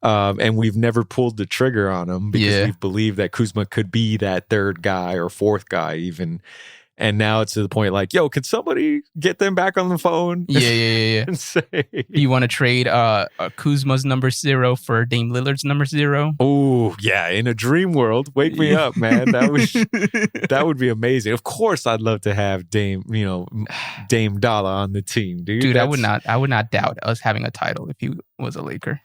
And we've never pulled the trigger on him because we've believed that Kuzma could be that third guy or fourth guy even. And now it's to the point like, yo, could somebody get them back on the phone? Yeah. And say, you want to trade Kuzma's number 0 for Dame Lillard's number 0? Oh, yeah. In a dream world, wake me up, man. That would be amazing. Of course, I'd love to have Dame Dollar on the team, dude. Dude, I would not doubt us having a title if he was a Laker.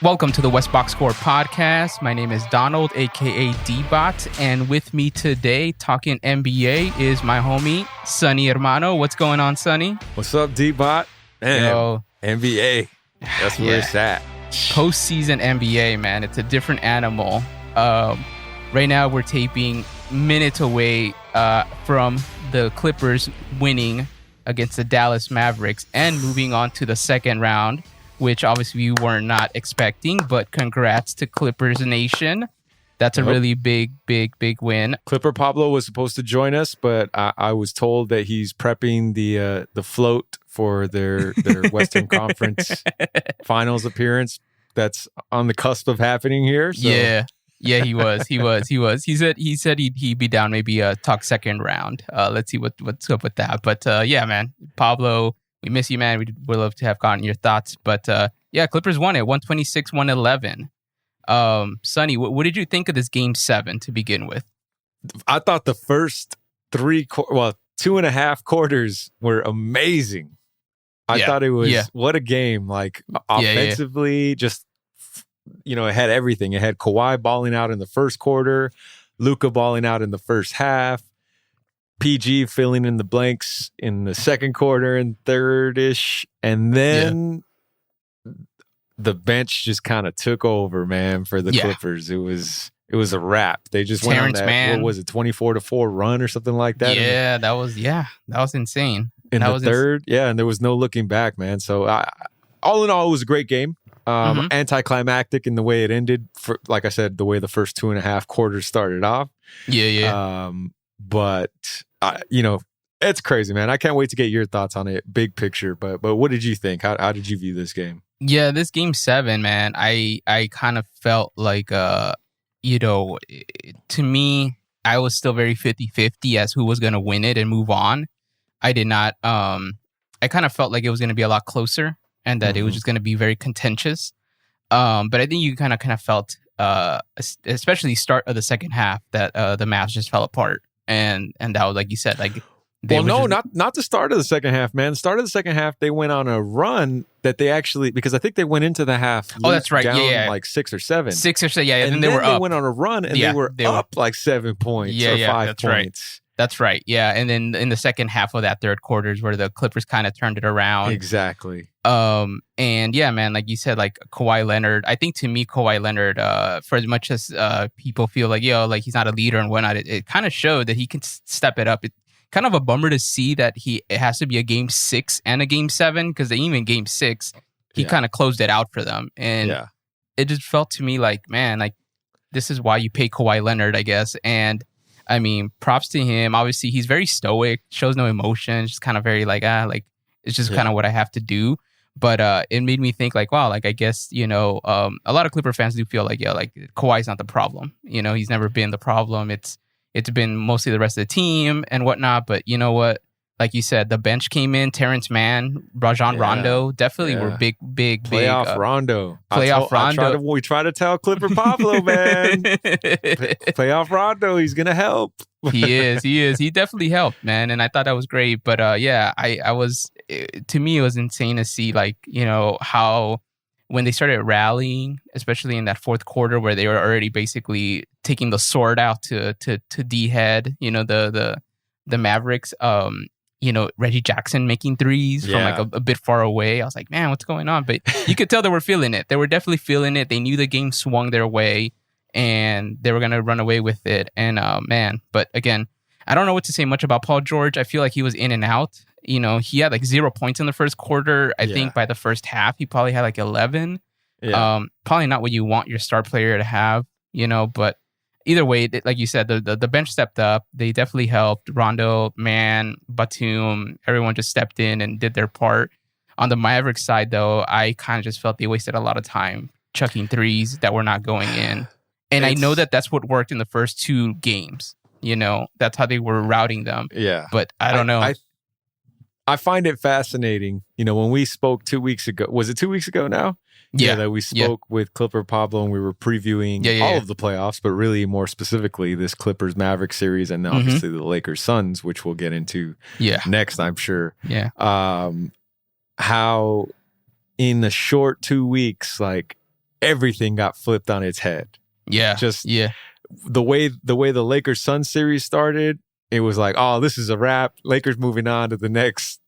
Welcome to the West Box Score podcast. My name is Donald, a.k.a. D-Bot, and with me today talking NBA is my homie, Sonny Hermano. What's going on, Sonny? What's up, D-Bot? Man, Yo. NBA. That's where it's at. Postseason NBA, man. It's a different animal. Right now, we're taping minutes away from the Clippers winning against the Dallas Mavericks and moving on to the second round, which obviously we were not expecting, but congrats to Clippers Nation. That's a really big win. Clipper Pablo was supposed to join us, but I was told that he's prepping the float for their Western Conference Finals appearance that's on the cusp of happening here. So. Yeah, he was. He said he'd be down maybe talk second round. Let's see what's up with that. But yeah, man, Pablo, we miss you, man. We'd love to have gotten your thoughts. But yeah, Clippers won it, 126-111. Sonny, what did you think of this Game 7 to begin with? I thought the first 2.5 quarters were amazing. I thought it was, what a game. Like, offensively, just, it had everything. It had Kawhi balling out in the first quarter, Luka balling out in the first half, PG filling in the blanks in the second quarter and third-ish. And then the bench just kind of took over, man, for the Clippers. It was a wrap. They just went on that, what was it, 24-4 run or something like that? Yeah, that was insane. In the third, and there was no looking back, man. So all in all, it was a great game. Anticlimactic in the way it ended. For, like I said, the way the first 2.5 quarters started off. But it's crazy, man. I can't wait to get your thoughts on it, big picture. But what did you think? How did you view this game? Yeah, this Game 7, man. I kind of felt like to me, I was still very 50-50 as who was going to win it and move on. I did not. I kind of felt like it was going to be a lot closer and that it was just going to be very contentious. But I think you kind of felt, especially start of the second half, that the Mavs just fell apart. And that was, like you said, like... not the start of the second half, man. The start of the second half, they went on a run that they actually... Because I think they went into the half... Oh, that's right. Down like 6 or 7. 6 or 7, yeah. And then they were up. They went on a run and they were up like 7 points or 5 that's points. Right. That's right. Yeah. And then in the second half of that third quarter is where the Clippers kind of turned it around. Exactly. And yeah, man, like you said, like Kawhi Leonard, I think to me, Kawhi Leonard, for as much as people feel like, like he's not a leader and whatnot, it kind of showed that he can step it up. It's kind of a bummer to see that it has to be a Game 6 and a Game 7, because even Game 6, he kind of closed it out for them. And it just felt to me like, man, like this is why you pay Kawhi Leonard, I guess. And I mean, props to him. Obviously, he's very stoic, shows no emotion, just kind of very like it's just kind of what I have to do. But it made me think like, wow, like I guess, a lot of Clipper fans do feel like, like Kawhi's not the problem. He's never been the problem. It's been mostly the rest of the team and whatnot. But you know what? Like you said, the bench came in. Terrence Mann, Rajon Rondo, definitely were big playoff Rondo. Rondo. We try to tell Clipper Pablo, man. Playoff Rondo, he's gonna help. He is. He definitely helped, man. And I thought that was great. But I was. To me, it was insane to see like how when they started rallying, especially in that fourth quarter where they were already basically taking the sword out to D-head. The Mavericks. Reggie Jackson making threes from like a bit far away. I was like, man, what's going on? But you could tell they were feeling it. They were definitely feeling it. They knew the game swung their way and they were going to run away with it. And man, but again, I don't know what to say much about Paul George. I feel like he was in and out. He had like 0 points in the first quarter. I think by the first half, he probably had like 11. Probably not what you want your star player to have, but either way, like you said, the bench stepped up. They definitely helped. Rondo, Man, Batum, everyone just stepped in and did their part. On the Mavericks side, though, I kind of just felt they wasted a lot of time chucking threes that were not going in. And I know that that's what worked in the first 2 games. You know, that's how they were routing them. Yeah. But I don't know. I find it fascinating. You know, when we spoke 2 weeks ago, was it 2 weeks ago now? Yeah, that we spoke with Clipper Pablo and we were previewing all of the playoffs, but really more specifically this Clippers Mavericks series and obviously the Lakers Suns, which we'll get into next, I'm sure. Yeah. How in the short 2 weeks, like everything got flipped on its head. Yeah. Just the way the Lakers Suns series started, it was like, oh, this is a wrap. Lakers moving on to the next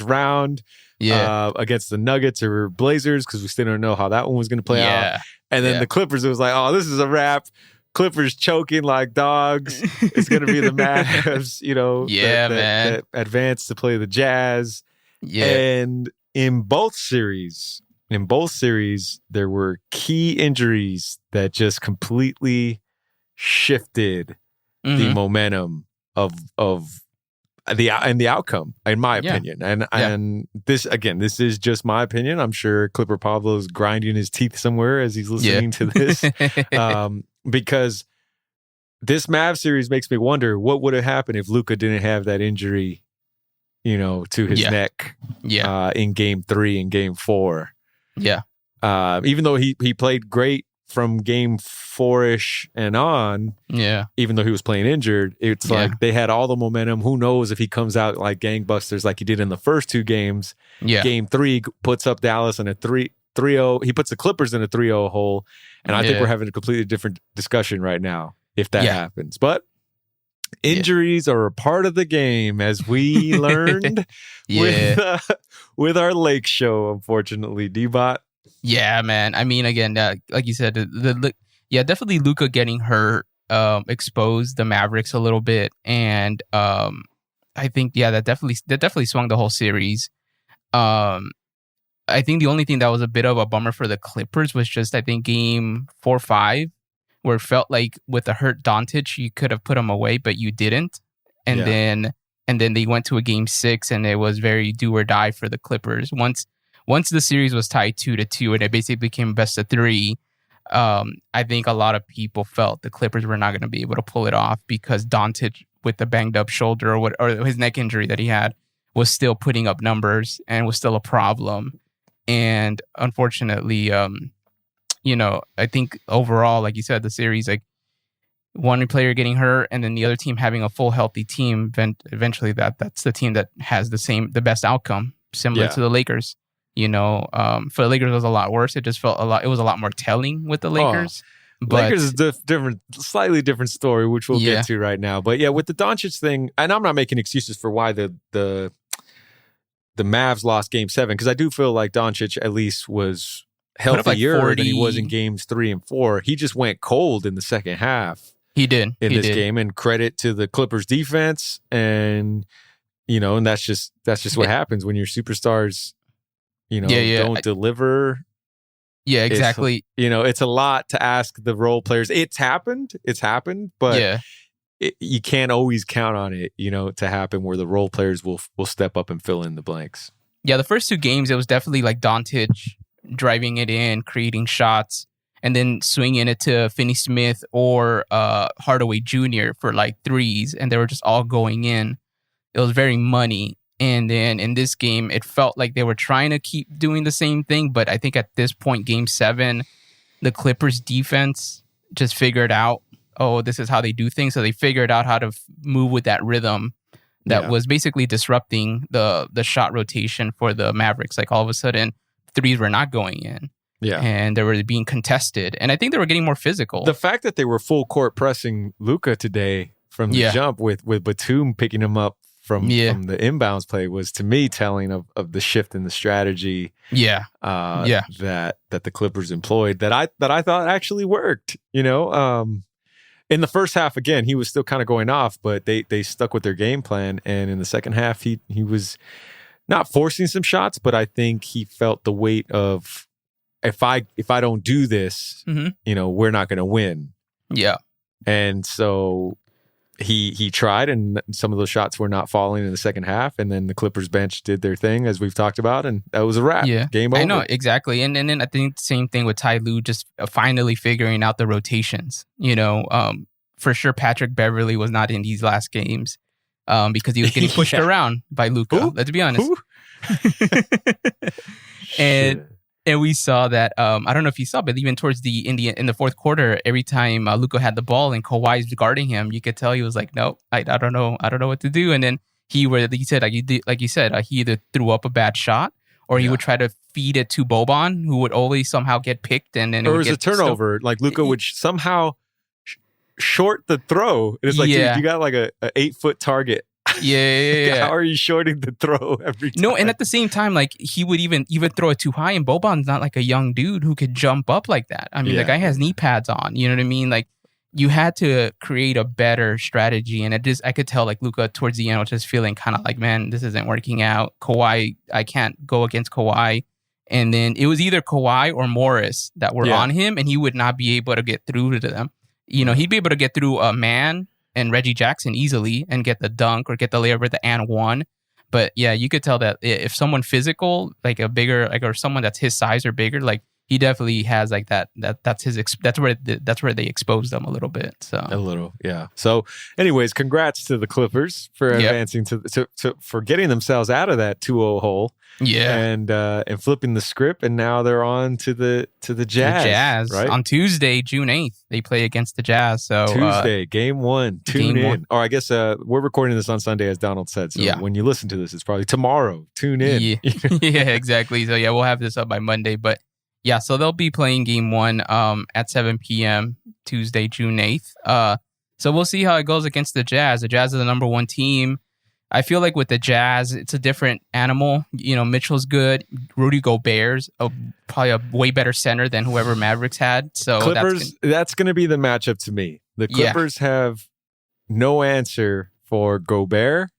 round. Against the Nuggets or Blazers, because we still don't know how that one was going to play out. And then the Clippers, it was like, oh, this is a wrap. Clippers choking like dogs. It's going to be the Mavs, you know, that advance to play the Jazz. Yeah. And in both series, there were key injuries that just completely shifted the momentum of the outcome, in my opinion. And this is just my opinion. I'm sure Clipper Pablo's grinding his teeth somewhere as he's listening to this. Because this Mavs series makes me wonder what would have happened if Luka didn't have that injury, you know, to his neck in game 3 and game 4. Yeah. Even though he played great from game 4-ish and on, even though he was playing injured, it's like they had all the momentum. Who knows if he comes out like gangbusters like he did in the first 2 games. Game 3 puts up Dallas in a 3-0. He puts the Clippers in a 3-0 hole. And I think we're having a completely different discussion right now if that happens. But injuries are a part of the game, as we learned with our Lake show, unfortunately. D-Bot? Yeah, man. I mean, again, like you said, definitely Luka getting hurt exposed the Mavericks a little bit, and I think that definitely swung the whole series. I think the only thing that was a bit of a bummer for the Clippers was just, I think, game 4-5, where it felt like with the hurt Doncic, you could have put him away, but you didn't, and then they went to a game 6, and it was very do or die for the Clippers. Once the series was tied 2-2 and it basically became best of 3, I think a lot of people felt the Clippers were not going to be able to pull it off because Doncic, with the banged up shoulder or his neck injury that he had, was still putting up numbers and was still a problem. And unfortunately, I think overall, like you said, the series, like one player getting hurt and then the other team having a full healthy team, eventually that's the team that has the best outcome, similar to the Lakers. You know, for the Lakers, it was a lot worse. It just felt it was a lot more telling with the Lakers. But Lakers is slightly different story, which we'll get to right now. But with the Doncic thing, and I'm not making excuses for why the Mavs lost Game 7, because I do feel like Doncic at least was healthier than he was in games 3 and 4. He just went cold in the second half. He did in this game, and credit to the Clippers defense, and and that's just what happens when your superstars don't deliver. Yeah, exactly. It's a lot to ask the role players. It's happened, but you can't always count on it, to happen where the role players will step up and fill in the blanks. Yeah, the first 2 games, it was definitely like Doncic driving it in, creating shots, and then swinging it to Finney-Smith or Hardaway Jr. for like threes, and they were just all going in. It was very money. And then in this game, it felt like they were trying to keep doing the same thing. But I think at this point, game 7, the Clippers defense just figured out, this is how they do things. So they figured out how to move with that rhythm that was basically disrupting the shot rotation for the Mavericks. Like all of a sudden, threes were not going in. Yeah. And they were being contested. And I think they were getting more physical. The fact that they were full court pressing Luka today from the jump with Batum picking him up from the inbounds play was, to me, telling of the shift in the strategy that the Clippers employed that I thought actually worked. In the first half, again, he was still kind of going off, but they stuck with their game plan. And in the second half, he was not forcing some shots, but I think he felt the weight of, if I don't do this, we're not going to win. Yeah. And so he tried, and some of those shots were not falling in the second half. And then the Clippers bench did their thing, as we've talked about, and that was a wrap. Yeah. Game over. I know, exactly. And then I think the same thing with Ty Lue, just finally figuring out the rotations. For sure, Patrick Beverley was not in these last games because he was getting pushed around by Luka. Let's be honest. And we saw that. I don't know if you saw, but even towards in the fourth quarter, every time Luka had the ball and Kawhi's guarding him, you could tell he was like, "No, I don't know what to do." And then he either threw up a bad shot, or he would try to feed it to Boban, who would always somehow get picked, and then it was a turnover. Like Luka would somehow short the throw. It's like, dude, you got like a 8-foot target. Yeah. How are you shorting the throw every time? No, and at the same time, like he would even throw it too high, and Boban's not like a young dude who could jump up like that. I mean, the guy has knee pads on. You know what I mean? Like you had to create a better strategy, and I could tell like Luka towards the end was just feeling kind of like, man, this isn't working out. Kawhi, I can't go against Kawhi. And then it was either Kawhi or Morris that were on him, and he would not be able to get through to them. He'd be able to get through a man and Reggie Jackson easily and get the dunk or get the layup or the and one. But yeah, you could tell that if someone physical, like a bigger, like, or someone that's his size or bigger, like he definitely has like that's where they exposed them a little bit. So a little, yeah. So anyways, congrats to the Clippers for advancing to for getting themselves out of that 2-0 hole. Yeah. And flipping the script, and now they're on to the Jazz. The Jazz, right? On Tuesday, June 8th, they play against the Jazz. So Tuesday, game 1. Tune in. Or I guess we're recording this on Sunday, as Donald said. So when you listen to this, it's probably tomorrow. Tune in. Yeah, exactly. So we'll have this up by Monday. But yeah, so they'll be playing game 1 at 7 p.m. Tuesday, June 8th. So we'll see how it goes against the Jazz. The Jazz are the number 1 team. I feel like with the Jazz, it's a different animal. Mitchell's good. Rudy Gobert's probably a way better center than whoever Mavericks had. So Clippers, that's going to be the matchup to me. The Clippers have no answer for Gobert.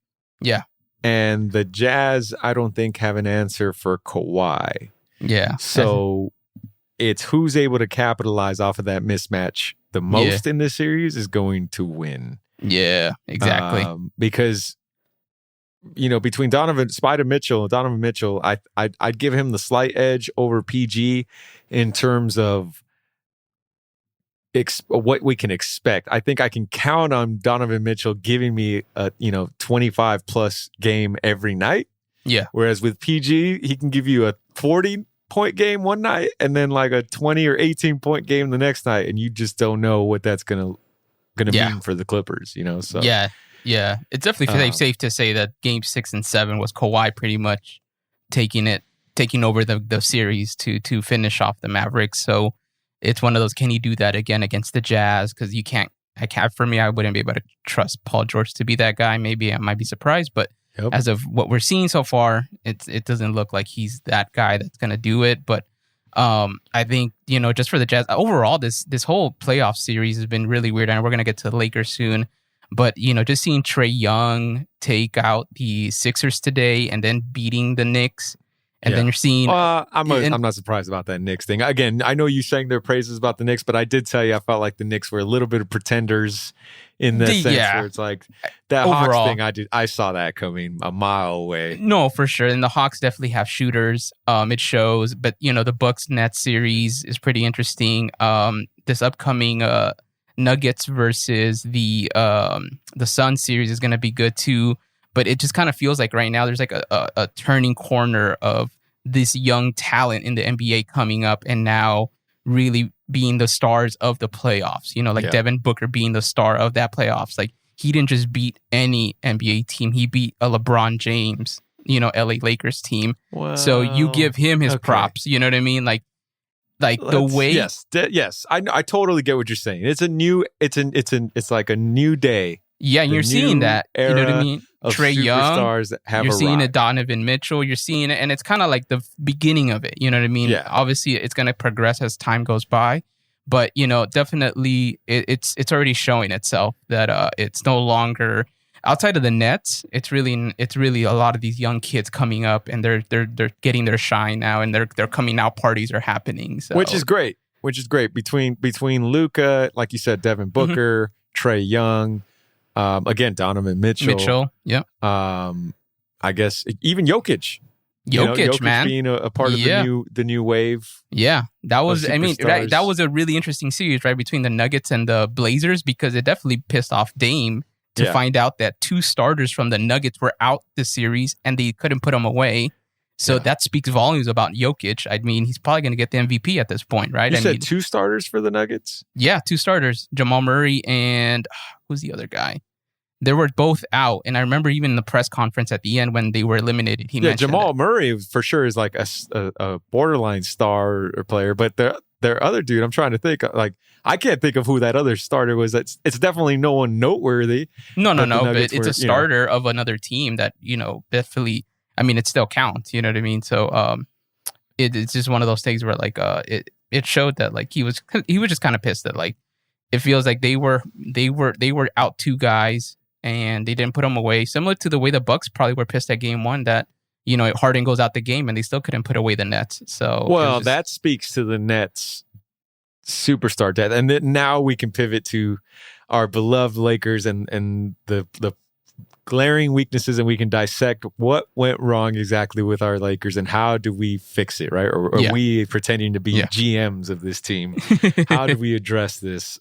Yeah. And the Jazz, I don't think, have an answer for Kawhi. Yeah. So it's who's able to capitalize off of that mismatch the most in this series is going to win. Yeah, exactly. Because between Donovan Mitchell, I'd give him the slight edge over PG in terms of what we can expect. I think I can count on Donovan Mitchell giving me a 25 plus game every night. Yeah. Whereas with PG, he can give you a 40-point game one night and then like a 20 or 18-point game the next night, and you just don't know what that's gonna mean for the Clippers. So Yeah, it's definitely safe to say that Game 6 and 7 was Kawhi pretty much taking over the series to finish off the Mavericks. So it's one of those, can he do that again against the Jazz? Because you can't. For me, I wouldn't be able to trust Paul George to be that guy. Maybe I might be surprised, but as of what we're seeing so far, it doesn't look like he's that guy that's going to do it. But I think just for the Jazz overall, this whole playoff series has been really weird, and we're going to get to the Lakers soon. But, just seeing Trae Young take out the Sixers today and then beating the Knicks. And then you're seeing... I'm not surprised about that Knicks thing. Again, I know you sang their praises about the Knicks, but I did tell you I felt like the Knicks were a little bit of pretenders in the sense where it's like that overall, Hawks thing, I saw that coming a mile away. No, for sure. And the Hawks definitely have shooters. It shows. But, the Bucks-Nets series is pretty interesting. This upcoming... Nuggets versus the Suns series is going to be good too, but it just kind of feels like right now there's like a turning corner of this young talent in the NBA coming up and now really being the stars of the playoffs. Devin Booker being the star of that playoffs. Like he didn't just beat any NBA team; he beat a LeBron James, LA Lakers team. Wow. So you give him his props. You know what I mean? Like the way, yes, I totally get what you're saying. It's like a new day. Yeah, and you're seeing that. You know what I mean? Trae Young, you're seeing a Donovan Mitchell. You're seeing it, and it's kind of like the beginning of it. You know what I mean? Yeah. Obviously, it's going to progress as time goes by, but definitely, it's already showing itself that it's no longer. Outside of the Nets, it's really a lot of these young kids coming up, and they're getting their shine now, and their coming out parties are happening. So. Which is great. which is great between Luka, like you said, Devin Booker, Trae Young, again Donovan Mitchell. Yeah. I guess even Jokic. Jokic, man, being a part of the new wave. Yeah, that was. I mean, that was a really interesting series, right, between the Nuggets and the Blazers, because it definitely pissed off Dame to find out that 2 starters from the Nuggets were out this series and they couldn't put them away. So that speaks volumes about Jokic. I mean, he's probably going to get the MVP at this point, right? You said 2 starters for the Nuggets? Yeah, 2 starters, Jamal Murray and who's the other guy? They were both out, and I remember even in the press conference at the end when they were eliminated, he mentioned Jamal Murray for sure is like a borderline star or player, but their other dude, I'm trying to think, like I can't think of who that other starter was. It's definitely no one noteworthy. No, but it's a starter of another team that definitely. I mean, it still counts. You know what I mean? So it's just one of those things where like it showed that like he was just kind of pissed that like it feels like they were out 2 guys. And they didn't put them away. Similar to the way the Bucks probably were pissed at game 1 that, Harden goes out the game and they still couldn't put away the Nets. So that speaks to the Nets superstar death. And then now we can pivot to our beloved Lakers and the glaring weaknesses, and we can dissect what went wrong exactly with our Lakers and how do we fix it, right? Or are we pretending to be GMs of this team? How do we address this?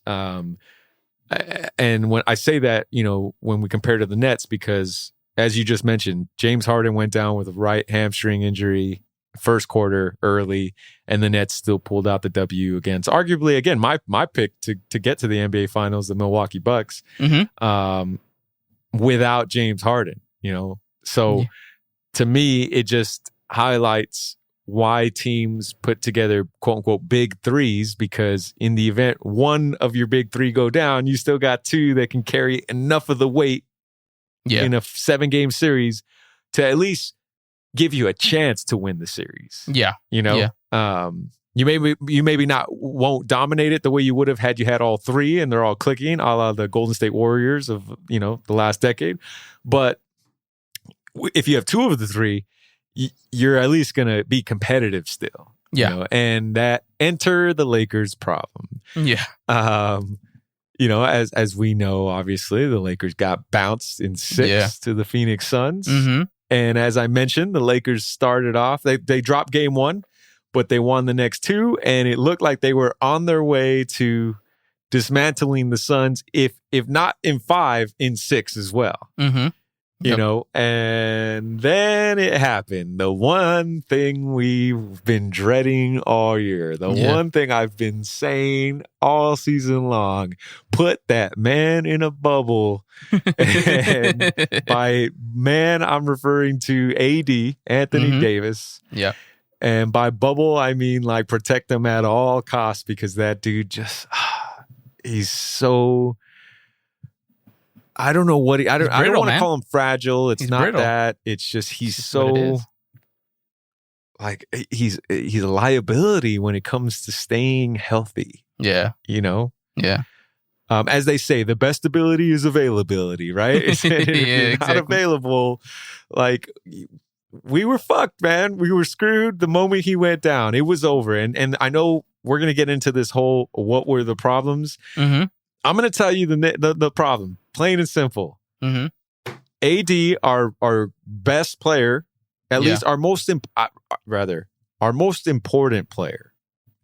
And when I say that, when we compare to the Nets, because as you just mentioned, James Harden went down with a right hamstring injury first quarter early, and the Nets still pulled out the W against arguably, again, my pick to get to the NBA Finals, the Milwaukee Bucks, without James Harden, So to me, it just highlights why teams put together quote unquote big threes, because in the event one of your big 3 go down, you still got 2 that can carry enough of the weight in a 7-game series to at least give you a chance to win the series. You maybe won't dominate it the way you would have had you had all 3 and they're all clicking, a la the Golden State Warriors of the last decade. But if you have 2 of the 3, you're at least going to be competitive still. And that enter the Lakers problem. As we know, obviously, the Lakers got bounced in 6 to the Pheonix Suns. And as I mentioned, the Lakers started off, they dropped game 1, but they won the next 2. And it looked like they were on their way to dismantling the Suns, if not in 5, in 6 as well. And then it happened. The one thing we've been dreading all year, the one thing I've been saying all season long, put that man in a bubble. And by man, I'm referring to AD, Anthony Davis. And by bubble, I mean like protect him at all costs, because that dude just, he's so... I don't know what I don't want to call him fragile. It's not brittle. That. It's just he's so like he's a liability when it comes to staying healthy. As they say, the best ability is availability, right? If you're not available, like we were fucked, man. We were screwed the moment he went down. It was over. And I know we're gonna get into this whole what were the problems. I'm going to tell you the problem, plain and simple. AD, our best player, at least our most important player.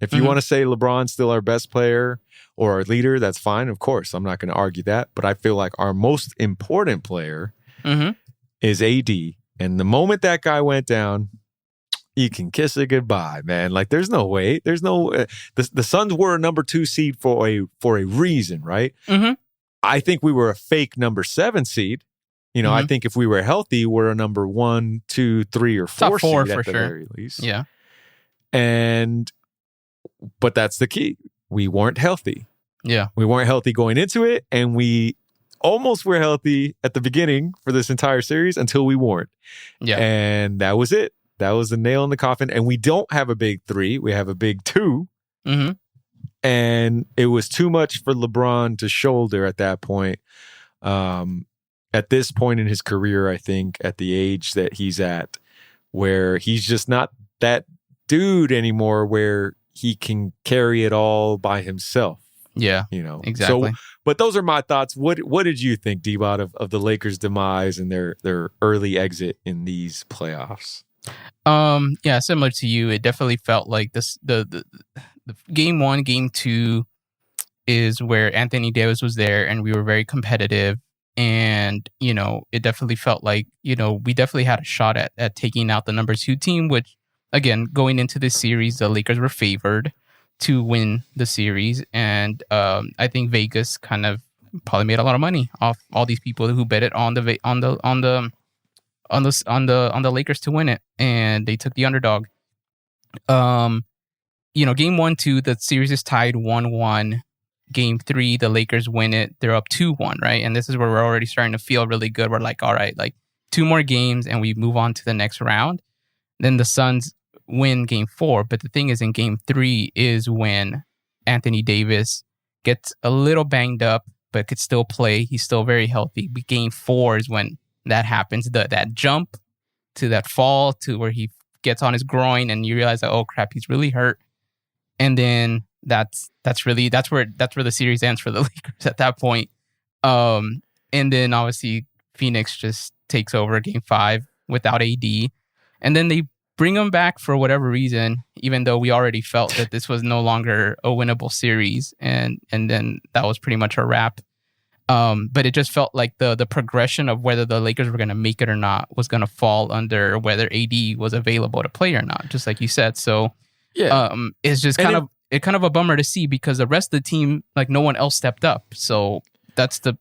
If you want to say LeBron's still our best player or our leader, that's fine. Of course, I'm not going to argue that. But I feel like our most important player is AD. And the moment that guy went down, you can kiss it goodbye, man. Like, there's no way. There's no... the Suns were a number 2 seed for a reason, right? I think we were a fake number 7 seed. I think if we were healthy, we're a number 1, 2, 3, or 4 seed at the very least. But that's the key. We weren't healthy. We weren't healthy going into it, and we almost were healthy at the beginning for this entire series until we weren't. And that was it. That was the nail in the coffin. And we don't have a big 3. We have a big 2. And it was too much for LeBron to shoulder at that point. At this point in his career, I think, at the age that he's at, where he's just not that dude anymore, where he can carry it all by himself. Yeah, exactly. So, but those are my thoughts. What did you think, D-Bot, of the Lakers' demise and their early exit in these playoffs? Yeah, similar to you, it definitely felt like this. The game 1, game 2 is where Anthony Davis was there, and we were very competitive. And it definitely felt like we definitely had a shot at taking out the number 2 team. Which, again, going into this series, the Lakers were favored to win the series, and I think Vegas kind of probably made a lot of money off all these people who bet it on the Lakers to win it, and they took the underdog. Game 1, 2, the series is tied 1-1. Game 3, the Lakers win it. They're up 2-1, right? And this is where we're already starting to feel really good. We're like, all right, like 2 more games and we move on to the next round. Then the Suns win game 4. But the thing is, in game 3 is when Anthony Davis gets a little banged up, but could still play. He's still very healthy. But game 4 is when that happens. That jump to that fall to where he gets on his groin and you realize that, oh crap, he's really hurt. And then that's where the series ends for the Lakers at that point. And then obviously Pheonix just takes over game 5 without AD. And then they bring him back for whatever reason, even though we already felt that this was no longer a winnable series. And then that was pretty much a wrap. But it just felt like the progression of whether the Lakers were going to make it or not was going to fall under whether AD was available to play or not, just like you said. So it's just kind of a bummer to see because the rest of the team, like no one else stepped up. So that's the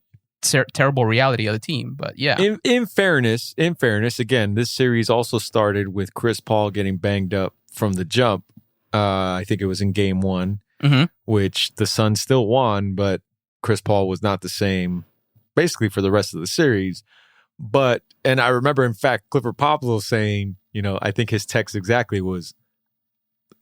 terrible reality of the team. But yeah, in fairness, again, this series also started with Chris Paul getting banged up from the jump. I think it was in game 1, which the Suns still won, but Chris Paul was not the same basically for the rest of the series. And I remember, in fact, Clifford Pablo saying, I think his text exactly was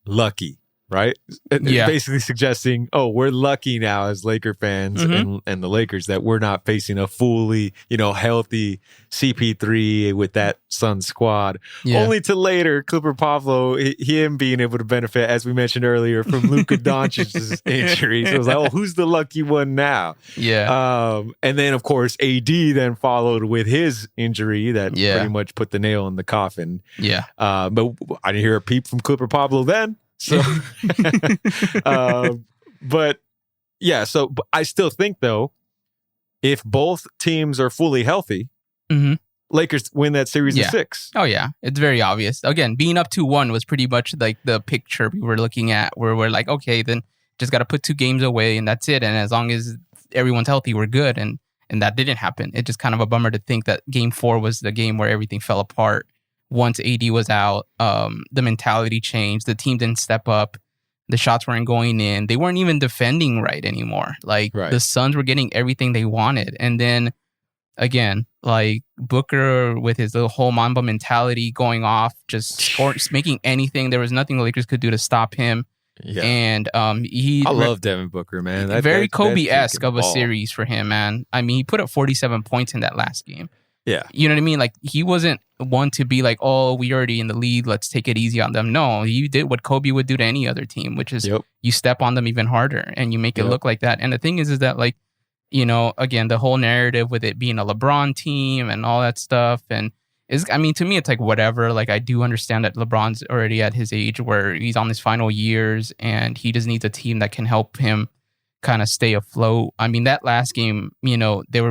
lucky, right? Yeah. Basically suggesting, we're lucky now as Laker fans and the Lakers that we're not facing a fully, healthy CP3 with that Suns squad. Yeah. Only to later, Clifford Pavlo, him being able to benefit, as we mentioned earlier, from Luka Doncic's injury. So it was like, who's the lucky one now? Yeah. And then, of course, AD then followed with his injury that pretty much put the nail in the coffin. Yeah. But I didn't hear a peep from Clifford Pavlo then. So, but I still think, though, if both teams are fully healthy, Lakers win that series in 6. Oh, yeah. It's very obvious. Again, being up 2-1 was pretty much like the picture we were looking at where we're like, okay, then just got to put 2 games away and that's it. And as long as everyone's healthy, we're good. And that didn't happen. It's just kind of a bummer to think that game 4 was the game where everything fell apart. Once AD was out, the mentality changed. The team didn't step up. The shots weren't going in. They weren't even defending right anymore. The Suns were getting everything they wanted. And then, again, like Booker with his little whole Mamba mentality going off, just making anything. There was nothing the Lakers could do to stop him. Yeah. And I love Devin Booker, man. Very Kobe-esque of a series for him, man. I mean, he put up 47 points in that last game. Yeah. You know what I mean? Like, he wasn't one to be like, oh, we already in the lead, let's take it easy on them. No, you did what Kobe would do to any other team, which is you step on them even harder and you make it look like that. And the thing is that, like, again, the whole narrative with it being a LeBron team and all that stuff. And to me, it's like whatever. Like, I do understand that LeBron's already at his age where he's on his final years and he just needs a team that can help him kind of stay afloat. I mean, that last game, they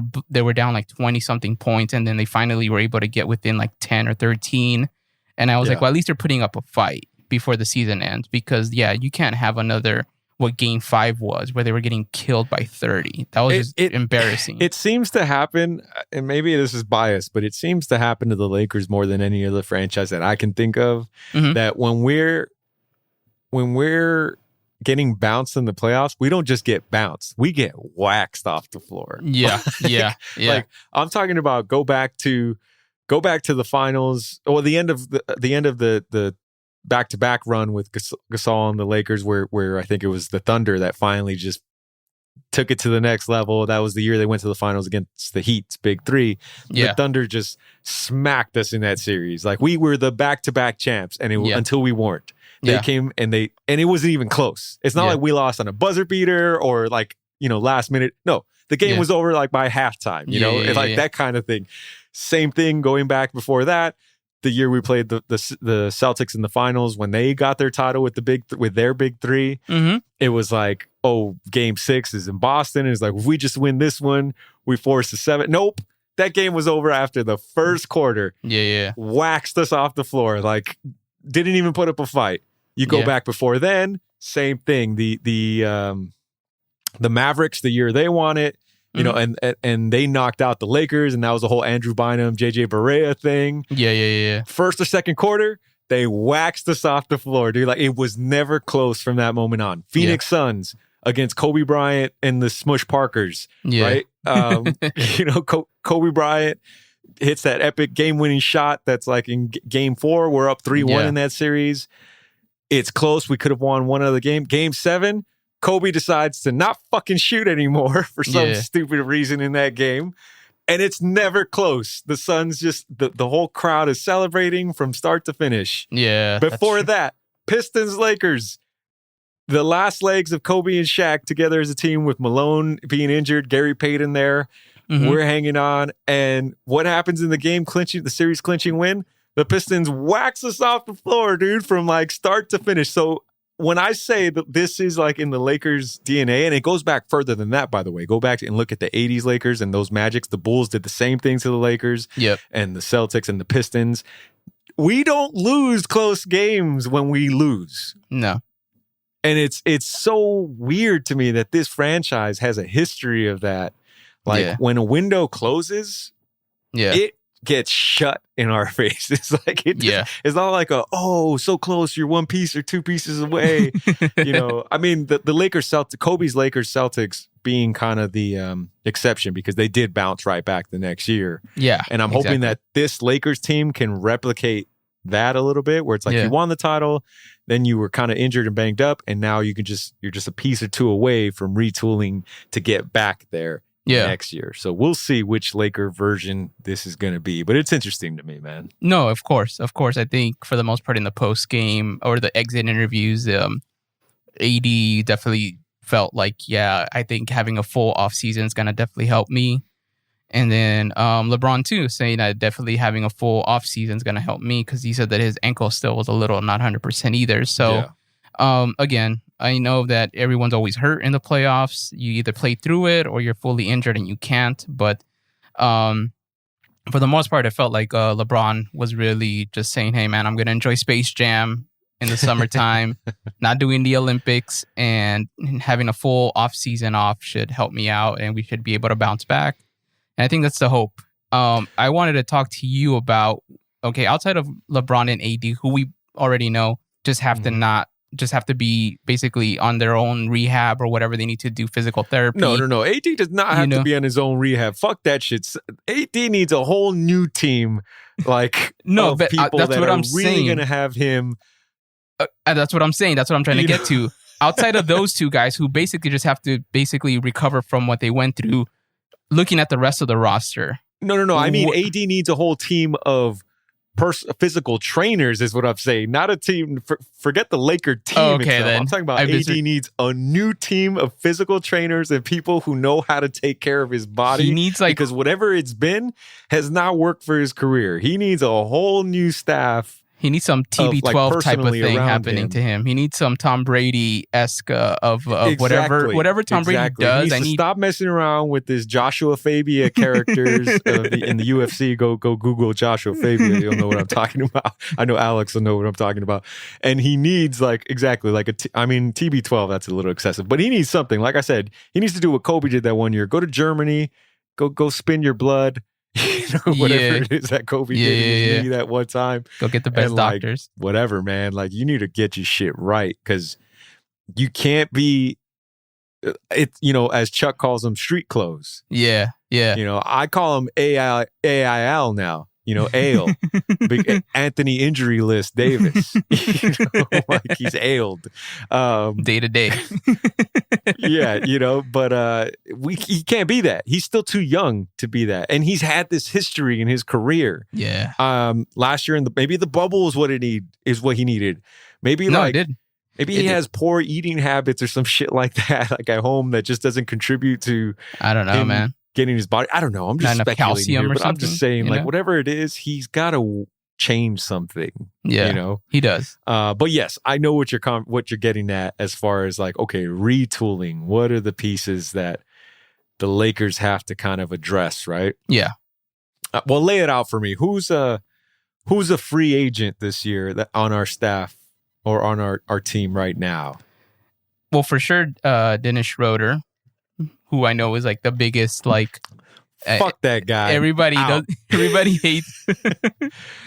were down like 20 something points, and then they finally were able to get within like 10 or 13. And I was like, well, at least they're putting up a fight before the season ends, because you can't have another what game 5 was, where they were getting killed by 30. That was just embarrassing. It seems to happen, and maybe this is biased, but it seems to happen to the Lakers more than any other franchise that I can think of. That when we're getting bounced in the playoffs, we don't just get bounced. We get waxed off the floor. Yeah. Like, I'm talking about go back to the finals, or the end of the back-to-back run with Gasol and the Lakers, where I think it was the Thunder that finally just took it to the next level. That was the year they went to the finals against the Heat's Big 3. The Thunder just smacked us in that series. Like, we were the back-to-back champs, and until we weren't. They came and it wasn't even close. It's not like we lost on a buzzer beater or like, last minute. No, the game was over like by halftime, it's like that kind of thing. Same thing going back before that. The year we played the Celtics in the finals when they got their title with their big three, it was like, oh, game 6 is in Boston. And it's like, if we just win this one, we force a 7. Nope. That game was over after the first quarter. Yeah. Waxed us off the floor. Like, didn't even put up a fight. You go back before then, same thing. The Mavericks, the year they won it, and they knocked out the Lakers, and that was the whole Andrew Bynum, JJ Barea thing. Yeah. First or second quarter, they waxed us off the floor, dude. Like, it was never close from that moment on. Pheonix Suns against Kobe Bryant and the Smush Parkers, right? Kobe Bryant hits that epic game-winning shot that's like in game 4. We're up 3-1 in that series. It's close. We could have won one other game. Game 7, Kobe decides to not fucking shoot anymore for some stupid reason in that game. And it's never close. The Suns just, the whole crowd is celebrating from start to finish. Yeah. Before that, Pistons, Lakers. The last legs of Kobe and Shaq together as a team with Malone being injured, Gary Payton there. We're hanging on. And what happens in the game the series clinching win? The Pistons wax us off the floor, dude, from like start to finish. So when I say that this is like in the Lakers DNA, and it goes back further than that, by the way, go back and look at the 80s Lakers and those Magics. The Bulls did the same thing to the Lakers and the Celtics and the Pistons. We don't lose close games when we lose. No. And it's so weird to me that this franchise has a history of that. Like when a window closes, it gets shut in our face. It's like it's not like so close, you're 1 piece or 2 pieces away. I mean the Lakers Celtics, Kobe's Lakers Celtics being kind of the exception because they did bounce right back the next year. Yeah. And I'm hoping that this Lakers team can replicate that a little bit, where it's like you won the title, then you were kind of injured and banged up, and now you're just a piece or 2 away from retooling to get back there next year. So we'll see which Laker version this is going to be, but it's interesting to me, man. No, of course. I think for the most part in the post game or the exit interviews, AD definitely felt like, I think having a full off season is going to definitely help me. And then LeBron too, saying that definitely having a full off season is going to help me, because he said that his ankle still was a little not 100% either. So again, I know that everyone's always hurt in the playoffs. You either play through it or you're fully injured and you can't. But for the most part, it felt like LeBron was really just saying, hey, man, I'm going to enjoy Space Jam in the summertime, not doing the Olympics, and having a full off season off should help me out and we should be able to bounce back. And I think that's the hope. I wanted to talk to you about, outside of LeBron and AD, who we already know just have to be basically on their own rehab or whatever they need to do, physical therapy. No. AD does not have to be on his own rehab. Fuck that shit. AD needs a whole new team, like but people that's that what are I'm really saying. Gonna have him. That's what I'm saying. That's what I'm trying to get to. Outside of those 2 guys who basically just have to recover from what they went through, looking at the rest of the roster. No. I mean, AD needs a whole team of physical trainers is what I'm saying. Not a team. Forget the Laker team itself. Then. I'm talking about AD needs a new team of physical trainers and people who know how to take care of his body. He needs because whatever it's been has not worked for his career. He needs a whole new staff. He needs some TB12 type of thing happening to him. He needs some Tom Brady-esque of whatever Tom Brady does. He needs to stop messing around with this Joshua Fabia characters in the UFC. Go Google Joshua Fabia. You'll know what I'm talking about. I know Alex will know what I'm talking about. And he needs TB12. That's a little excessive, but he needs something. Like I said, he needs to do what Kobe did that one year. Go to Germany. Go spin your blood. Whatever it is that Kobe did in his knee that one time. Go get the best doctors. Whatever, man. Like, you need to get your shit right, because you can't be, as Chuck calls them, street clothes. Yeah. I call them AIL now. ail. Big Anthony injury list Davis. Like he's ailed. Day to day. Yeah, but he can't be that. He's still too young to be that. And he's had this history in his career. Yeah. Last year maybe the bubble is what he needed. Maybe it did. Maybe he has poor eating habits or some shit like that, like at home, that just doesn't contribute to I don't know, man. Getting his body. I don't know. I'm just speculating here, but I'm just saying, like, whatever it is, he's got to change something. Yeah, he does. But yes, I know what you're getting at as far as like, okay, retooling. What are the pieces that the Lakers have to kind of address, right? Yeah. Well, lay it out for me. Who's a free agent this year that on our staff or on our team right now? Well, for sure, Dennis Schroeder, who I know is like the biggest, like, fuck that guy. Everybody hates.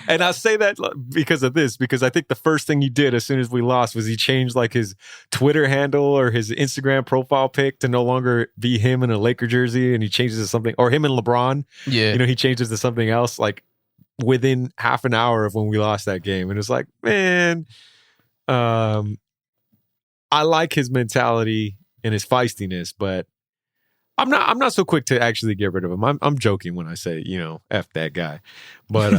And I say that because of this, because I think the first thing he did as soon as we lost was he changed like his Twitter handle or his Instagram profile pic to no longer be him in a Laker jersey, and he changes it to something, or him and LeBron. Yeah. He changes to something else like within half an hour of when we lost that game. And it's like, man, I like his mentality and his feistiness, but I'm not so quick to actually get rid of him. I'm joking when I say, F that guy. But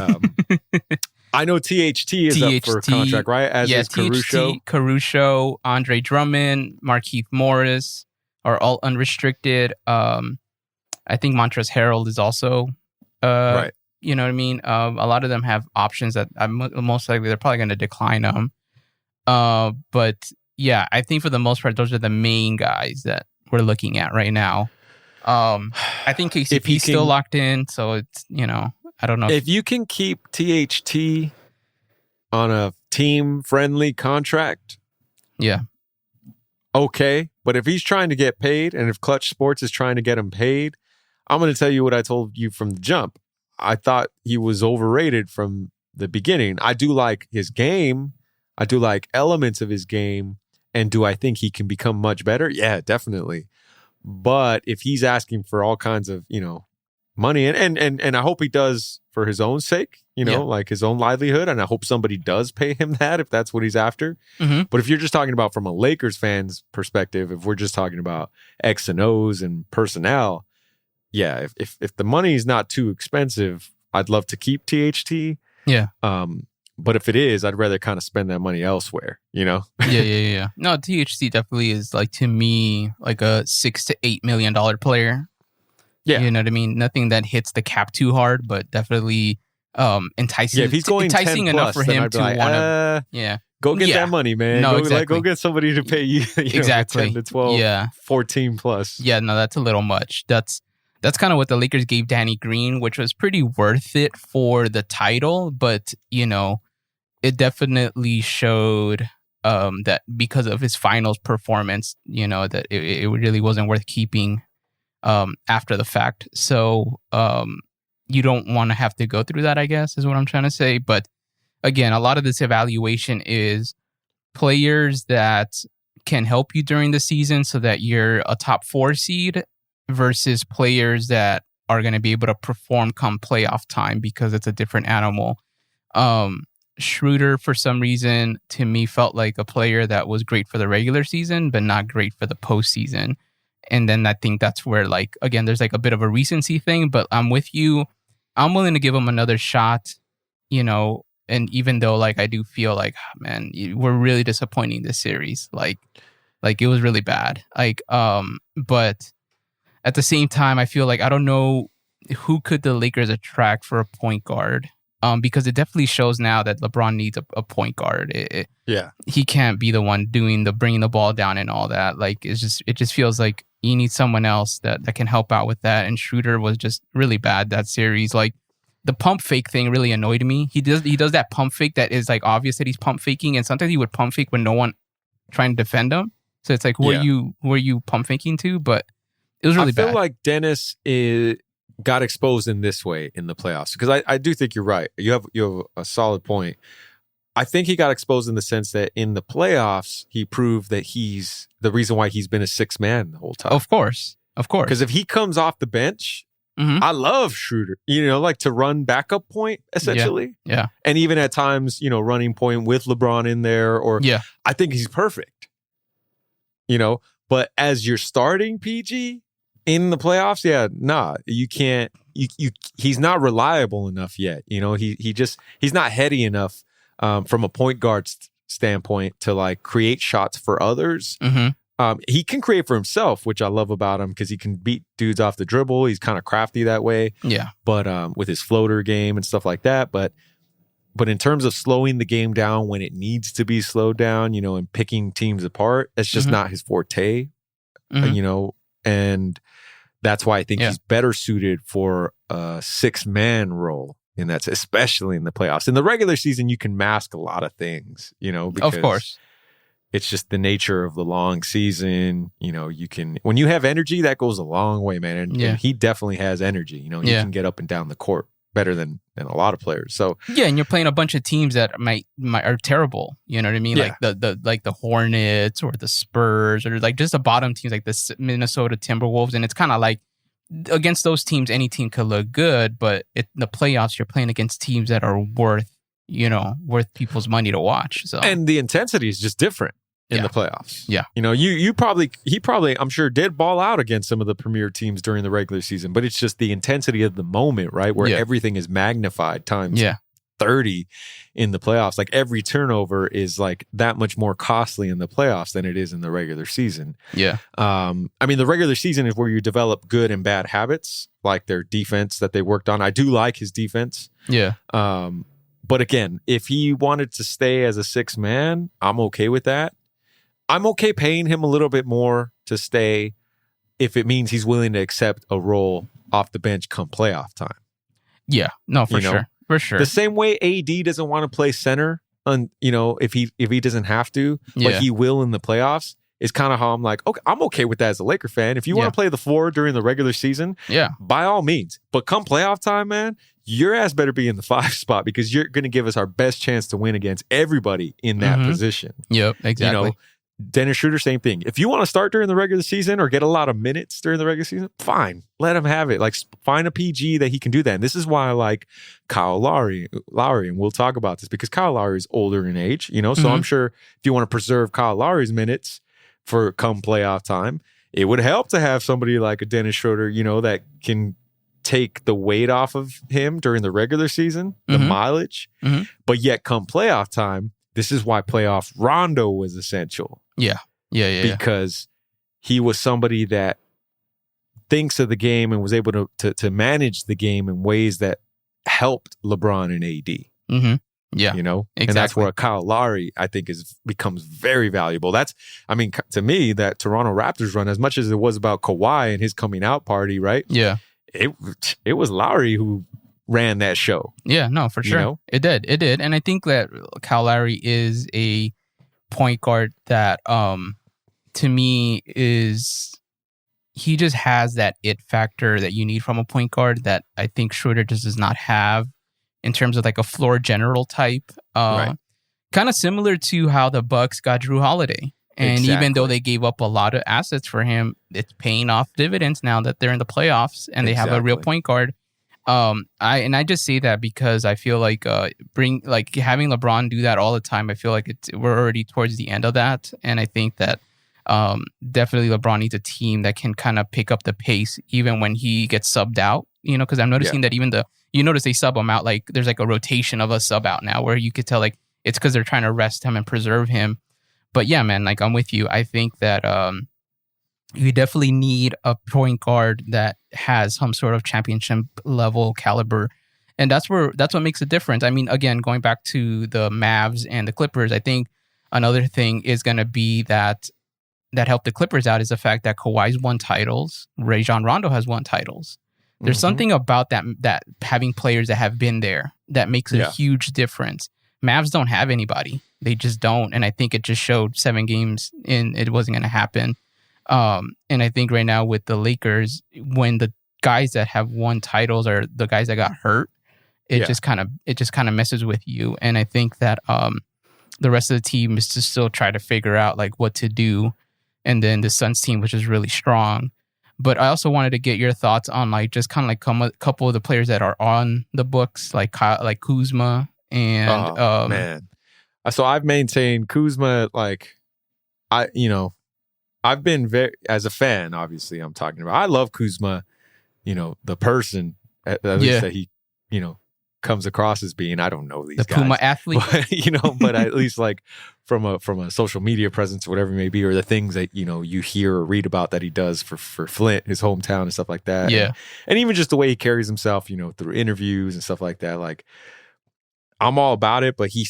I know THT is up for a contract, right? As is Caruso, Andre Drummond, Markieff Morris are all unrestricted. I think Montrezl Harrell is also right. You know what I mean? A lot of them have options that most likely they're probably going to decline them. But yeah, I think for the most part, those are the main guys that we're looking at right now. I think KCP's still locked in, so it's, I don't know. If you can keep THT on a team-friendly contract, yeah, okay. But if he's trying to get paid, and if Clutch Sports is trying to get him paid, I'm going to tell you what I told you from the jump. I thought he was overrated from the beginning. I do like his game. I do like elements of his game. And do I think he can become much better? Yeah, definitely. But if he's asking for all kinds of, money, and I hope he does for his own sake, like his own livelihood, and I hope somebody does pay him that if that's what he's after. Mm-hmm. But if you're just talking about from a Lakers fan's perspective, if we're just talking about X and O's and personnel, yeah, if the money is not too expensive, I'd love to keep THT. Yeah. But if it is, I'd rather kind of spend that money elsewhere, Yeah. No, THC definitely is, like, to me, like a $6 to $8 million player. Yeah. You know what I mean? Nothing that hits the cap too hard, but definitely enticing. Yeah, if he's going enticing 10 enough plus, for him to like, want to. Yeah. Go get that money, man. No, exactly. Go get somebody to pay you, exactly. 10 to 12, 14 plus. Yeah, no, that's a little much. That's kind of what the Lakers gave Danny Green, which was pretty worth it for the title, but, it definitely showed that because of his finals performance, that it really wasn't worth keeping after the fact. So you don't want to have to go through that, I guess, is what I'm trying to say. But again, a lot of this evaluation is players that can help you during the season so that you're a top 4 seed versus players that are going to be able to perform come playoff time because it's a different animal. Schroeder, for some reason, to me, felt like a player that was great for the regular season, but not great for the postseason. And then I think that's where, like, again, there's like a bit of a recency thing, but I'm with you. I'm willing to give him another shot, and even though, like, I do feel like, man, we're really disappointing this series. Like it was really bad. But at the same time, I feel like I don't know who could the Lakers attract for a point guard. Because it definitely shows now that LeBron needs a point guard. He can't be the one bringing the ball down and all that. Like, it just feels like you need someone else that can help out with that. And Schroeder was just really bad that series. Like, the pump fake thing really annoyed me. He does that pump fake that is like obvious that he's pump faking, and sometimes he would pump fake when no one trying to defend him. So it's like, who are you pump faking to? But it was really bad. I feel like Dennis got exposed in this way in the playoffs, because I do think you're right. You have a solid point. I think he got exposed in the sense that in the playoffs, he proved that he's the reason why he's been a 6 man the whole time. Of course. Because if he comes off the bench I love Schroeder, like to run backup point, essentially. Yeah. And even at times, running point with LeBron in there, or I think he's perfect. But as you're starting PG in the playoffs, you can't, he's not reliable enough yet. He's not heady enough from a point guard standpoint to like create shots for others. He can create for himself, which I love about him because he can beat dudes off the dribble. He's kind of crafty that way. Yeah. But with his floater game and stuff like that. But in terms of slowing the game down when it needs to be slowed down, and picking teams apart, that's just not his forte, and that's why I think he's better suited for a 6-man role. And that's especially in the playoffs. In the regular season, you can mask a lot of things, because of course. It's just the nature of the long season. You can, when you have energy, that goes a long way, man. And he definitely has energy. He can get up and down the court better than a lot of players. So and you're playing a bunch of teams that might are terrible. You know what I mean? Yeah. Like the Hornets or the Spurs or like just the bottom teams like the Minnesota Timberwolves. And it's kind of like against those teams, any team could look good, but in the playoffs, you're playing against teams that are worth people's money to watch. So and the intensity is just different in the playoffs. Yeah. He probably, I'm sure, did ball out against some of the premier teams during the regular season, but it's just the intensity of the moment, right? Where everything is magnified times 30 in the playoffs. Like every turnover is like that much more costly in the playoffs than it is in the regular season. Yeah. The regular season is where you develop good and bad habits, like their defense that they worked on. I do like his defense. Yeah. But again, if he wanted to stay as a 6-man, I'm okay with that. I'm okay paying him a little bit more to stay if it means he's willing to accept a role off the bench come playoff time. Yeah, no, for sure. For sure. The same way AD doesn't want to play center, if he doesn't have to, but he will in the playoffs, is kind of how I'm like, okay, I'm okay with that as a Laker fan. If you want to play the 4 during the regular season, by all means. But come playoff time, man, your ass better be in the 5 spot because you're going to give us our best chance to win against everybody in that position. Yep, exactly. Dennis Schroeder, same thing. If you want to start during the regular season or get a lot of minutes during the regular season, fine. Let him have it. Like, find a PG that he can do that. And this is why I like Kyle Lowry, and we'll talk about this because Kyle Lowry is older in age, so I'm sure if you want to preserve Kyle Lowry's minutes for come playoff time, it would help to have somebody like a Dennis Schroeder, that can take the weight off of him during the regular season, the mileage, but yet come playoff time, this is why playoff Rondo was essential. Yeah. Because he was somebody that thinks of the game and was able to manage the game in ways that helped LeBron and AD. Yeah. Exactly. And that's where Kyle Lowry, I think, becomes very valuable. To me, that Toronto Raptors run, as much as it was about Kawhi and his coming out party, right? Yeah. It was Lowry who ran that show. Yeah, no, for sure. It did. And I think that Kyle Lowry is a point guard that, to me, he just has that it factor that you need from a point guard that I think Schroeder just does not have in terms of like a floor general type. Right. Kind of similar to how the Bucks got Drew Holiday. And even though they gave up a lot of assets for him, it's paying off dividends now that they're in the playoffs and they have a real point guard. I just say that because I feel like having LeBron do that all the time, I feel like we're already towards the end of that. And I think that definitely LeBron needs a team that can kind of pick up the pace even when he gets subbed out, because I'm noticing that even you notice they sub him out, like there's like a rotation of a sub out now where you could tell like it's because they're trying to rest him and preserve him. But yeah, man, like I'm with you. I think that you definitely need a point guard that has some sort of championship level caliber. And that's what makes a difference. I mean, again, going back to the Mavs and the Clippers, I think another thing is going to be that helped the Clippers out is the fact that Kawhi's won titles. Rajon Rondo has won titles. There's something about that having players that have been there that makes a huge difference. Mavs don't have anybody. They just don't. And I think it just showed 7 games in it wasn't going to happen. And I think right now with the Lakers, when the guys that have won titles are the guys that got hurt, it just kind of messes with you. And I think that the rest of the team is to still try to figure out like what to do. And then the Suns team, which is really strong. But I also wanted to get your thoughts on like just kind of like a couple of the players that are on the books, like Kuzma and man. So I've maintained Kuzma. Like I've been as a fan. Obviously, I'm talking about. I love Kuzma. The person at least that he comes across as being. I don't know these guys. The Puma athlete, but at least like from a social media presence, whatever it may be, or the things that you hear or read about that he does for Flint, his hometown, and stuff like that. Yeah, and even just the way he carries himself, through interviews and stuff like that. Like, I'm all about it, but he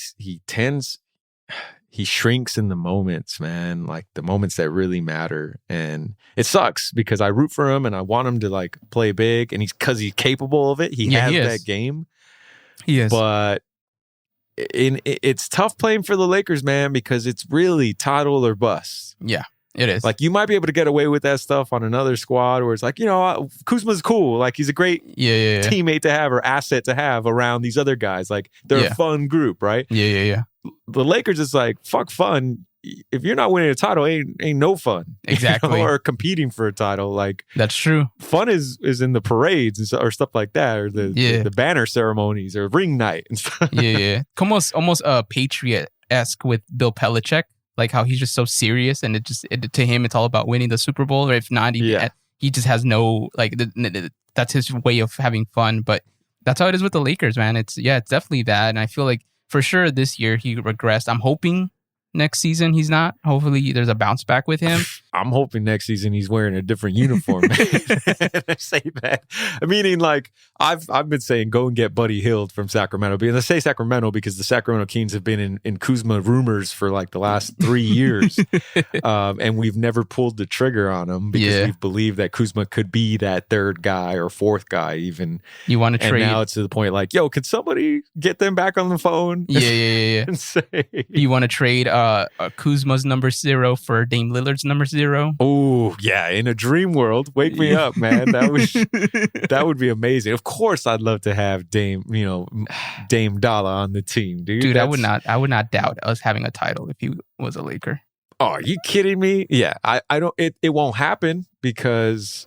shrinks in the moments, man. Like the moments that really matter, and it sucks because I root for him and I want him to like play big, and because he's capable of it. He has that game. He is, but it's tough playing for the Lakers, man, because it's really title or bust. Yeah, it is. Like, you might be able to get away with that stuff on another squad where it's like, Kuzma's cool. Like, he's a great teammate to have or asset to have around these other guys. Like, they're a fun group, right? Yeah. The Lakers is like, fuck fun. If you're not winning a title, ain't no fun. Exactly. Or competing for a title. Like, that's true. Fun is in the parades or stuff like that, or the banner ceremonies or ring night and stuff. Yeah. Almost Patriot-esque with Bill Belichick, like how he's just so serious, and to him it's all about winning the Super Bowl. Or if not, he just has no like. That's his way of having fun. But that's how it is with the Lakers, man. It's definitely that, and I feel like for sure this year he regressed. I'm hoping next season he's not. Hopefully there's a bounce back with him. I'm hoping next season he's wearing a different uniform. I say that. Meaning, like, I've been saying go and get Buddy Hield from Sacramento. And I say Sacramento because the Sacramento Kings have been in Kuzma rumors for like the last 3 years. And we've never pulled the trigger on him because we've believed that Kuzma could be that third guy or fourth guy even. You want to trade. And now it's to the point like, yo, can somebody get them back on the phone? Yeah. And say, you want to trade Kuzma's number 0 for Dame Lillard's number 0? Oh, yeah. In a dream world, wake me up, man. That would be amazing. Of course, I'd love to have Dame Dollar on the team, dude. Dude, I would not doubt us having a title if he was a Laker. Oh, are you kidding me? Yeah, I don't. It won't happen because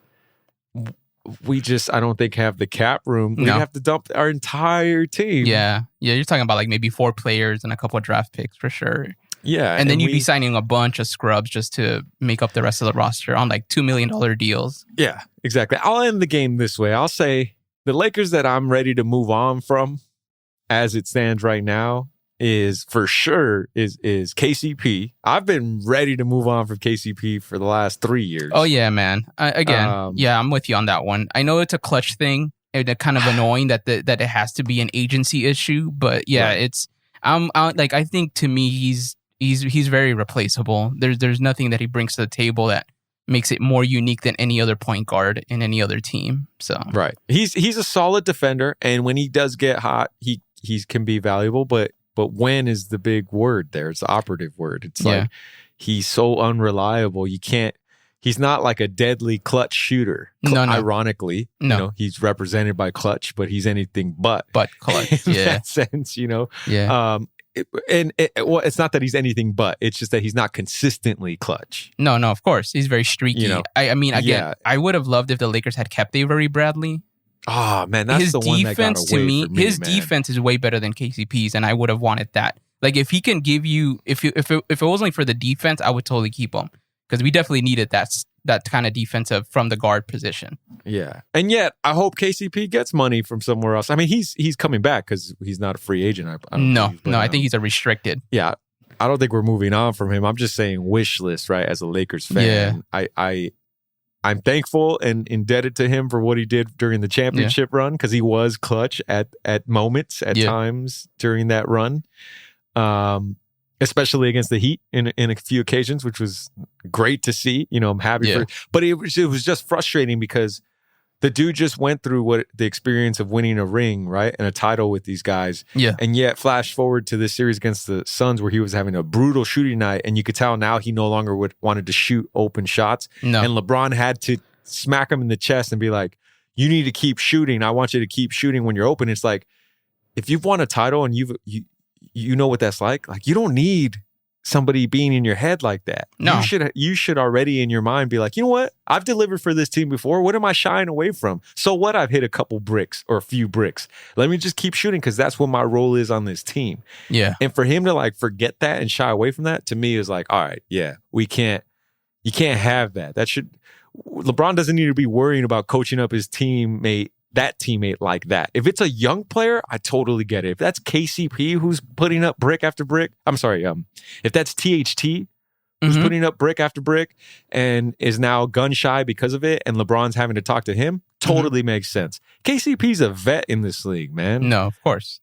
I don't think have the cap room. We have to dump our entire team. Yeah. You're talking about like maybe 4 players and a couple of draft picks for sure. Yeah. And then you'd be signing a bunch of scrubs just to make up the rest of the roster on like $2 million deals. Yeah, exactly. I'll end the game this way. I'll say the Lakers that I'm ready to move on from as it stands right now is for sure is KCP. I've been ready to move on from KCP for the last 3 years. Oh, yeah, man. I'm with you on that one. I know it's a clutch thing and it's kind of annoying that it has to be an agency issue. But it's I think to me he's very replaceable. There's nothing that he brings to the table that makes it more unique than any other point guard in any other team. So right, he's a solid defender, and when he does get hot, he can be valuable. But when is the big word there? It's the operative word. It's like he's so unreliable. You can't. He's not like a deadly clutch shooter. No. Ironically, he's represented by clutch, but he's anything but clutch. In that sense, Yeah. It's not that he's anything but. It's just that he's not consistently clutch. No, of course. He's very streaky. I would have loved if the Lakers had kept Avery Bradley. Oh, man, that's the one that got away to me, for me, his defense is way better than KCP's, and I would have wanted that. Like, if he can give you... If it wasn't for the defense, I would totally keep him. Because we definitely needed that kind of defensive from the guard position. Yeah. And yet, I hope KCP gets money from somewhere else. I mean, he's coming back because he's not a free agent. I think he's a restricted. Yeah. I don't think we're moving on from him. I'm just saying wish list, right? As a Lakers fan. Yeah. I'm thankful and indebted to him for what he did during the championship run because he was clutch at moments, at times during that run. Especially against the Heat in a few occasions, which was great to see. I'm happy for it. But it was just frustrating because the dude just went through the experience of winning a ring, right? And a title with these guys. Yeah. And yet flash forward to this series against the Suns where he was having a brutal shooting night. And you could tell now he no longer wanted to shoot open shots. No. And LeBron had to smack him in the chest and be like, you need to keep shooting. I want you to keep shooting when you're open. It's like, if you've won a title and you know what that's like you don't need somebody being in your head like that. No. You should already in your mind be like, you know what? I've delivered for this team before. What am I shying away from? So what? I've hit a couple bricks or a few bricks. Let me just keep shooting because that's what my role is on this team. Yeah. And for him to like forget that and shy away from that, to me is like, all right, yeah, you can't have that. LeBron doesn't need to be worrying about coaching up his teammate like that. If it's a young player, I totally get it. If that's KCP who's putting up brick after brick, if that's THT who's putting up brick after brick and is now gun shy because of it, and LeBron's having to talk to him, totally makes sense. KCP's a vet in this league, man. No, of course.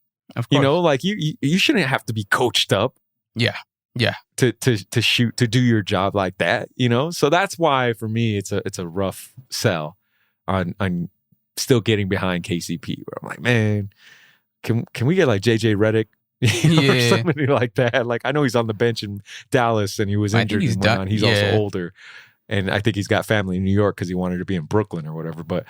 You know, like you shouldn't have to be coached up. Yeah. To shoot, to do your job like that, you know? So that's why for me it's a rough sell on still getting behind KCP, where I'm like, man, can we get like JJ Redick or somebody like that? Like, I know he's on the bench in Dallas and he was injured and whatnot. He's also older, and I think he's got family in New York because he wanted to be in Brooklyn or whatever. But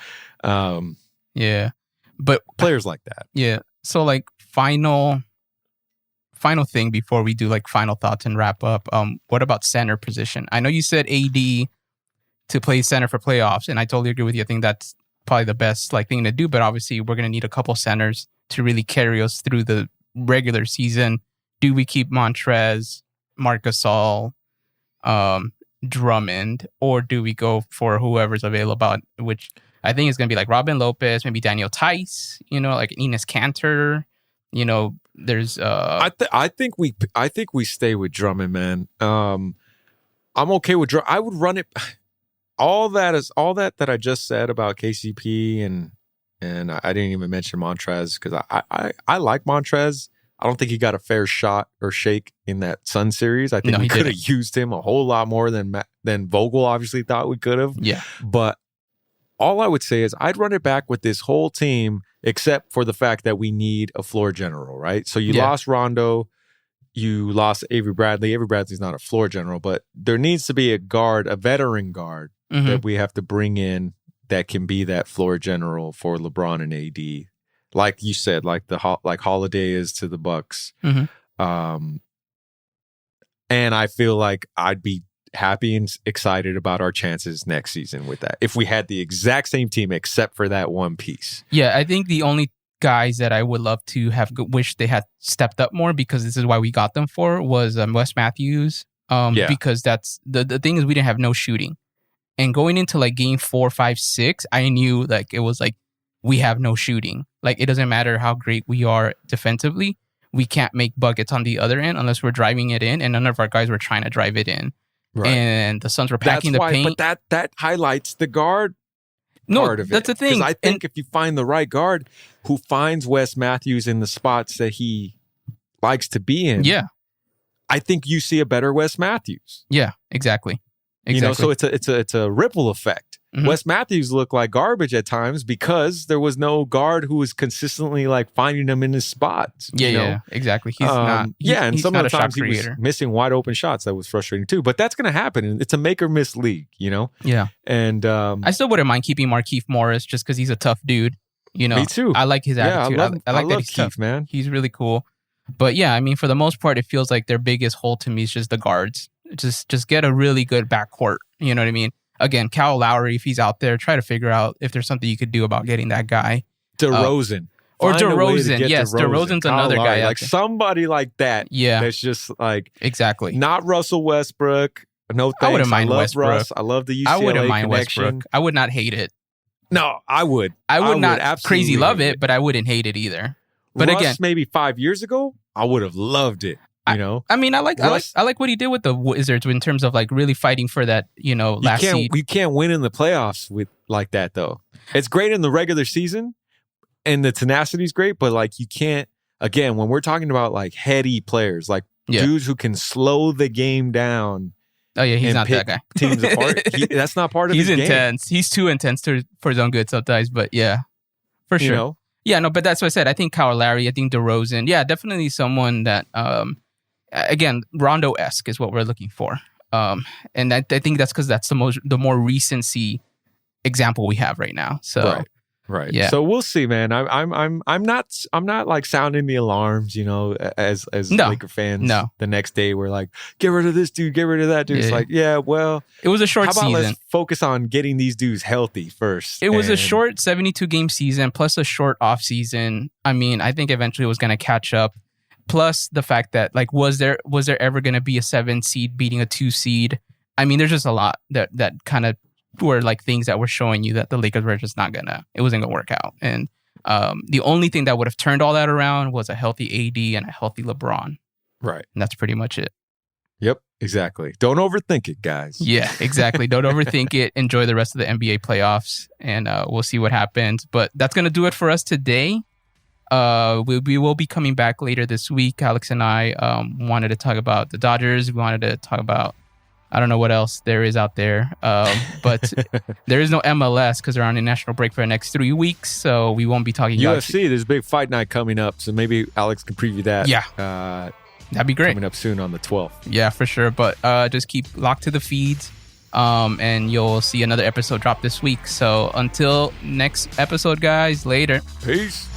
but players like that. Yeah. So like final thing before we do like final thoughts and wrap up. What about center position? I know you said AD to play center for playoffs, and I totally agree with you. I think that's probably the best like thing to do, but obviously we're going to need a couple centers to really carry us through the regular season. Do we keep Montrez, Marc Gasol, Drummond, or do we go for whoever's available, which I think is going to be like Robin Lopez, maybe Daniel Tice, you know, like Enes Kanter, you know, there's I think we stay with Drummond, man. I'm okay with Drummond. I would run it. All that I just said about KCP and I didn't even mention Montrez because I like Montrez. I don't think he got a fair shot or shake in that Sun series. I think we could have used him a whole lot more than Vogel obviously thought we could have. Yeah. But all I would say is I'd run it back with this whole team except for the fact that we need a floor general, right? So you lost Rondo. You lost Avery Bradley. Avery Bradley's not a floor general, but there needs to be a veteran guard that we have to bring in that can be that floor general for LeBron and AD. Like you said, like Holiday is to the Bucks. And I feel like I'd be happy and excited about our chances next season with that. If we had the exact same team except for that one piece. Yeah, I think the only guys that I would love to have wish they had stepped up more, because this is why we got them for, was Wes Matthews. Because that's the thing is we didn't have no shooting. And going into like game 4, 5, 6, I knew like it was like we have no shooting. Like it doesn't matter how great we are defensively, we can't make buckets on the other end unless we're driving it in, and none of our guys were trying to drive it in. Right. And the Suns were packing the paint. But that highlights the guard part of it. That's the thing. Because I think if you find the right guard who finds Wes Matthews in the spots that he likes to be in, I think you see a better Wes Matthews. Yeah, exactly. You know, so it's a ripple effect. Wes Matthews looked like garbage at times because there was no guard who was consistently like finding him in his spots. Yeah, exactly. He's not. And some of the times he was missing wide open shots. That was frustrating too. But that's going to happen. And it's a make or miss league, you know. Yeah. And I still wouldn't mind keeping Markieff Morris just because he's a tough dude. You know, me too. I like his attitude. I like that he's Keith, tough, man. He's really cool. But yeah, I mean, for the most part, it feels like their biggest hole to me is just the guards. Just get a really good backcourt. You know what I mean? Again, Kyle Lowry, if he's out there, try to figure out if there's something you could do about getting that guy. DeRozan. Or DeRozan. Yes, DeRozan's another guy. Like somebody like that. Yeah. That's just like... Exactly. Not Russell Westbrook. No thanks. I wouldn't mind Westbrook. Russ. I love the UCLA I wouldn't mind connection. Westbrook. I would not hate it. No, I would. I would not crazy love it, but I wouldn't hate it either. But Russ, again, maybe 5 years ago, I would have loved it. You know, I mean, I like what he did with the Wizards in terms of like really fighting for that, you know, last seed. You can't win in the playoffs with like that though. It's great in the regular season, and the tenacity is great, but like you can't. Again, when we're talking about like heady players, like dudes who can slow the game down. Oh yeah, he's not that guy. Teams apart. That's not part of his game. He's intense. He's too intense for his own good sometimes. But yeah, for sure. You know? Yeah, no, but that's what I said. I think Kyle Lowry. I think DeRozan. Yeah, definitely someone that. Again, Rondo-esque is what we're looking for. And I think that's because that's the more recency example we have right now. So, Right. Yeah. So we'll see, man. I'm not like sounding the alarms, as Laker fans. No. The next day we're like, get rid of this dude, get rid of that dude. It's like, well, it was a short season. Let's focus on getting these dudes healthy first. It was a short 72 game season plus a short off season. I mean, I think eventually it was going to catch up. Plus the fact that like, was there ever going to be a 7 seed beating a 2 seed? I mean, there's just a lot that kind of were like things that were showing you that the Lakers were just it wasn't gonna work out. And the only thing that would have turned all that around was a healthy AD and a healthy LeBron. Right. And that's pretty much it. Yep, exactly. Don't overthink it, guys. Yeah, exactly. Don't overthink it. Enjoy the rest of the NBA playoffs, and we'll see what happens. But that's gonna do it for us today. We will be coming back later this week. Alex and I wanted to talk about the Dodgers. We wanted to talk about I don't know what else there is out there, but there is no MLS because they're on a national break for the next 3 weeks, so we won't be talking UFC. There's a big fight night coming up, so maybe Alex can preview that. Yeah, that'd be great. Coming up soon on the 12th. Yeah, for sure. But just keep locked to the feeds, and you'll see another episode drop this week. So until next episode, guys, later. Peace.